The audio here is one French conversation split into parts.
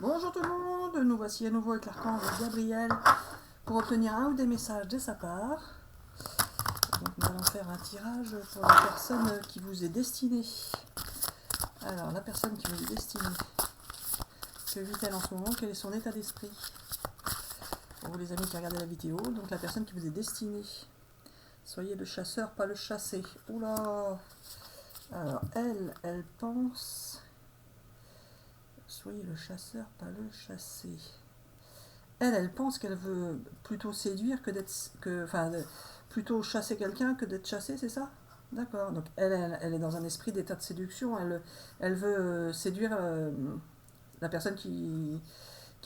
Bonjour tout le monde, nous voici à nouveau avec l'archange Gabriel pour obtenir un ou des messages de sa part. Donc nous allons faire un tirage pour la personne qui vous est destinée. Alors la personne qui vous est destinée, que vit-elle en ce moment? Quel est son état d'esprit? Pour vous les amis qui regardez la vidéo, donc la personne qui vous est destinée. Soyez le chasseur, pas le chassé. Oula. Alors elle pense... Soyez le chasseur, pas le chassé. Elle pense qu'elle veut plutôt séduire que d'être... Enfin, plutôt chasser quelqu'un que d'être chassée, c'est ça? D'accord. Donc elle est dans un esprit d'état de séduction. Elle veut séduire la personne qui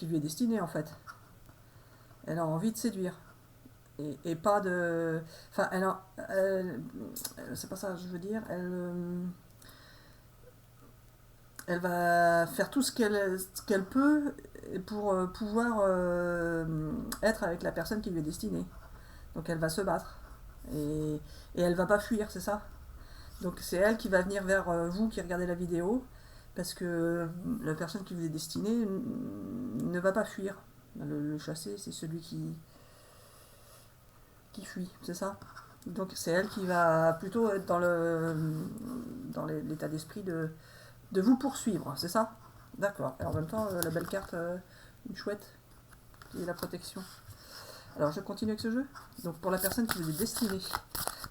lui est destinée, en fait. Elle a envie de séduire. Et pas de... Enfin, c'est pas ça, je veux dire. Elle va faire tout ce qu'elle peut pour pouvoir être avec la personne qui lui est destinée. Donc elle va se battre. Et elle va pas fuir, c'est ça? Donc c'est elle qui va venir vers vous qui regardez la vidéo, parce que la personne qui vous est destinée ne va pas fuir. Le chassé, c'est celui qui fuit, c'est ça? Donc c'est elle qui va plutôt être dans l'état d'esprit de vous poursuivre, c'est ça? D'accord. Et en même temps, la belle carte, une chouette, qui est la protection. Alors je continue avec ce jeu. Donc pour la personne qui vous est destinée,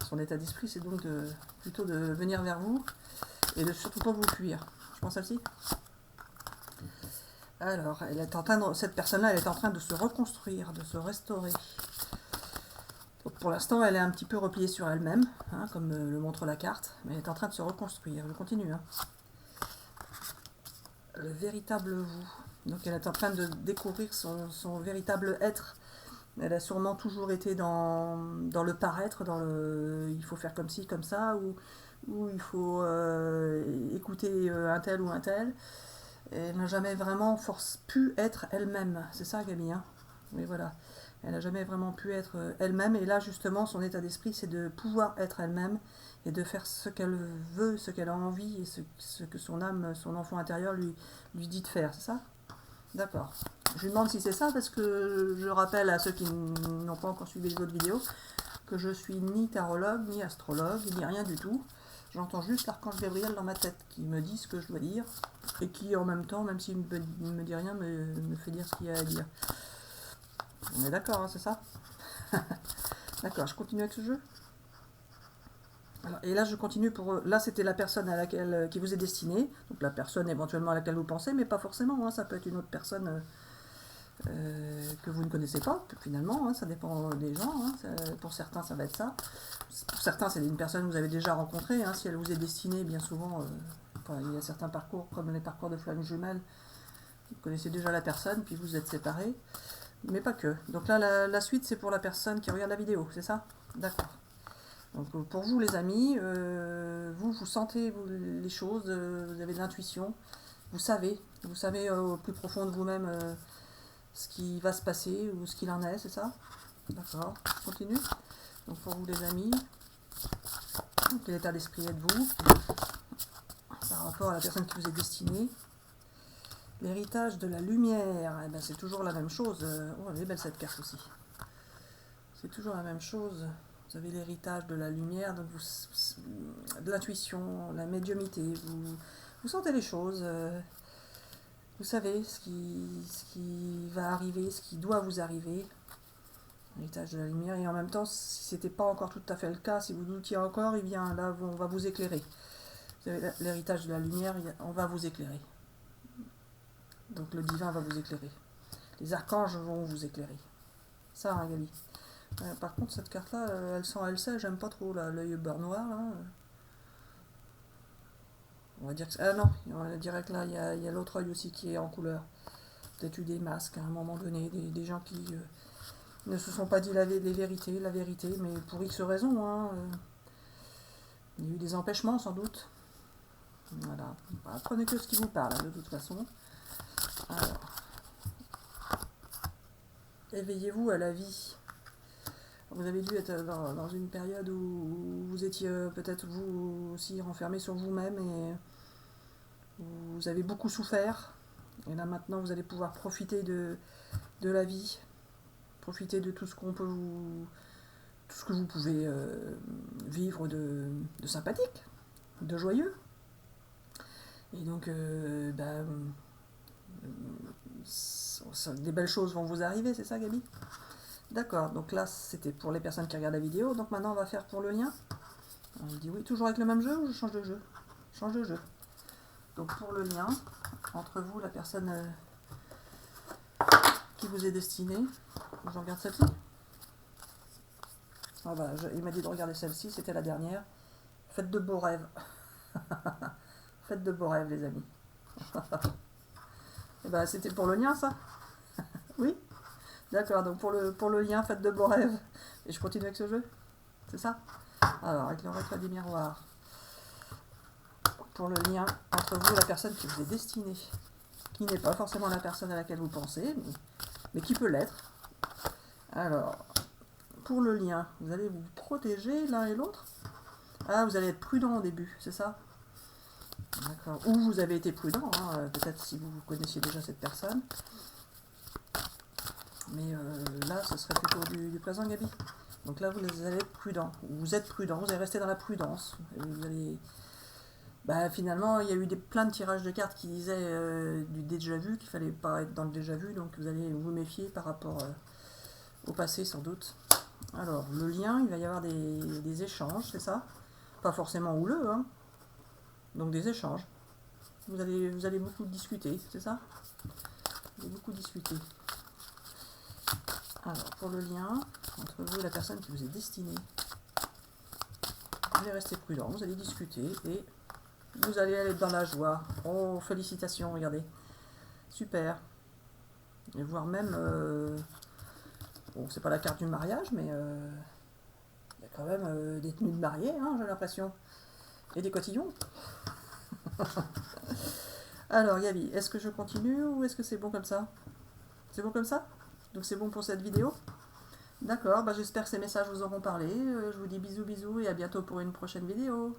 son état d'esprit c'est donc plutôt de venir vers vous et de surtout pas vous fuir. Je pense celle-ci. Alors cette personne-là, elle est en train de se reconstruire, de se restaurer. Donc pour l'instant, elle est un petit peu repliée sur elle-même, hein, comme le montre la carte, mais elle est en train de se reconstruire. Je continue. Hein. Le véritable vous. Donc elle est en train de découvrir son véritable être. Elle a sûrement toujours été dans le paraître, dans le il faut faire comme ci, comme ça, ou il faut écouter un tel ou un tel. Et elle n'a jamais vraiment pu être elle-même. C'est ça, Gabi, hein? Oui, voilà. Elle n'a jamais vraiment pu être elle-même. Et là, justement, son état d'esprit, c'est de pouvoir être elle-même et de faire ce qu'elle veut, ce qu'elle a envie et ce que son âme, son enfant intérieur lui dit de faire. C'est ça? D'accord. Je lui demande si c'est ça parce que je rappelle à ceux qui n'ont pas encore suivi les autres vidéos que je suis ni tarologue, ni astrologue, ni rien du tout. J'entends juste l'archange Gabriel dans ma tête qui me dit ce que je dois dire et qui en même temps, même s'il ne me dit rien, me fait dire ce qu'il y a à dire. On est d'accord, hein, c'est ça? D'accord, je continue avec ce jeu. Alors, et là, je continue pour... Là, c'était la personne à laquelle qui vous est destinée. Donc la personne éventuellement à laquelle vous pensez, mais pas forcément. Hein, ça peut être une autre personne que vous ne connaissez pas, finalement. Hein, ça dépend des gens. Hein, pour certains, ça va être ça. Pour certains, c'est une personne que vous avez déjà rencontrée. Hein, si elle vous est destinée, bien souvent, il y a certains parcours, comme les parcours de flammes jumelles, vous connaissez déjà la personne, puis vous êtes séparés. Mais pas que. Donc là, la suite, c'est pour la personne qui regarde la vidéo, c'est ça? D'accord. Donc pour vous les amis, vous sentez les choses, vous avez de l'intuition, vous savez au plus profond de vous-même ce qui va se passer ou ce qu'il en est, c'est ça? D'accord, je continue. Donc pour vous les amis, quel état d'esprit êtes-vous par rapport à la personne qui vous est destinée? L'héritage de la lumière, eh ben, c'est toujours la même chose. Oh, elle est belle cette carte aussi. C'est toujours la même chose. Vous avez l'héritage de la lumière, donc de l'intuition, la médiumnité. Vous sentez les choses. Vous savez ce qui va arriver, ce qui doit vous arriver. L'héritage de la lumière. Et en même temps, si ce n'était pas encore tout à fait le cas, si vous doutiez encore, il vient là, on va vous éclairer. Vous avez l'héritage de la lumière, on va vous éclairer. Donc le divin va vous éclairer. Les archanges vont vous éclairer. Ça, hein, Gabi. Par contre, cette carte-là, elle sait, j'aime pas trop l'œil beurre noir. Là. On va dire que... Ah non, on va dire que là, il y a l'autre œil aussi qui est en couleur. Peut-être eu des masques à un moment donné, des gens qui ne se sont pas dit la vérité, mais pour X raisons. Hein, il y a eu des empêchements, sans doute. Voilà. Bah, prenez que ce qui vous parle, hein, de toute façon. Alors, éveillez-vous à la vie. Vous avez dû être dans une période où vous étiez peut-être vous aussi renfermé sur vous-même et vous avez beaucoup souffert. Et là maintenant vous allez pouvoir profiter de la vie, profiter de tout ce qu'on peut vous, tout ce que vous pouvez vivre de sympathique, de joyeux. Et donc des belles choses vont vous arriver, c'est ça Gabi? D'accord, donc là c'était pour les personnes qui regardent la vidéo, donc maintenant on va faire pour le lien. On dit oui, toujours avec le même jeu ou je change de jeu? Change de jeu. Donc pour le lien, entre vous, la personne qui vous est destinée, je regarde celle-ci. Ah bah, il m'a dit de regarder celle-ci, c'était la dernière. Faites de beaux rêves. Faites de beaux rêves les amis. Et bah c'était pour le lien ça? Oui? D'accord, donc pour le lien, faites de beaux rêves. Et je continue avec ce jeu? C'est ça? Alors, avec le recul des miroirs. Pour le lien entre vous et la personne qui vous est destinée. Qui n'est pas forcément la personne à laquelle vous pensez, mais qui peut l'être. Alors, pour le lien, vous allez vous protéger l'un et l'autre. Ah, vous allez être prudent au début, c'est ça? D'accord. Ou vous avez été prudent, hein, peut-être si vous connaissiez déjà cette personne. Mais là, ce serait plutôt du présent, Gabi. Donc là, vous allez être prudent. Vous êtes prudent, vous allez rester dans la prudence. Vous allez... Bah, finalement, il y a eu plein de tirages de cartes qui disaient du déjà vu, qu'il fallait pas être dans le déjà vu, donc vous allez vous méfier par rapport au passé, sans doute. Alors, le lien, il va y avoir des échanges, c'est ça? Pas forcément houleux, hein. Donc des échanges. Vous allez beaucoup discuter, c'est ça? Vous allez beaucoup discuter. Alors, pour le lien entre vous et la personne qui vous est destinée, vous allez rester prudent, vous allez discuter et vous allez aller dans la joie. Oh, félicitations, regardez. Super. Et voire même... bon, c'est pas la carte du mariage, mais il y a quand même des tenues de mariée, hein, j'ai l'impression. Et des cotillons. Alors, Gabi, est-ce que je continue ou est-ce que c'est bon comme ça? C'est bon comme ça? Donc c'est bon pour cette vidéo? D'accord, bah j'espère que ces messages vous auront parlé. Je vous dis bisous bisous et à bientôt pour une prochaine vidéo.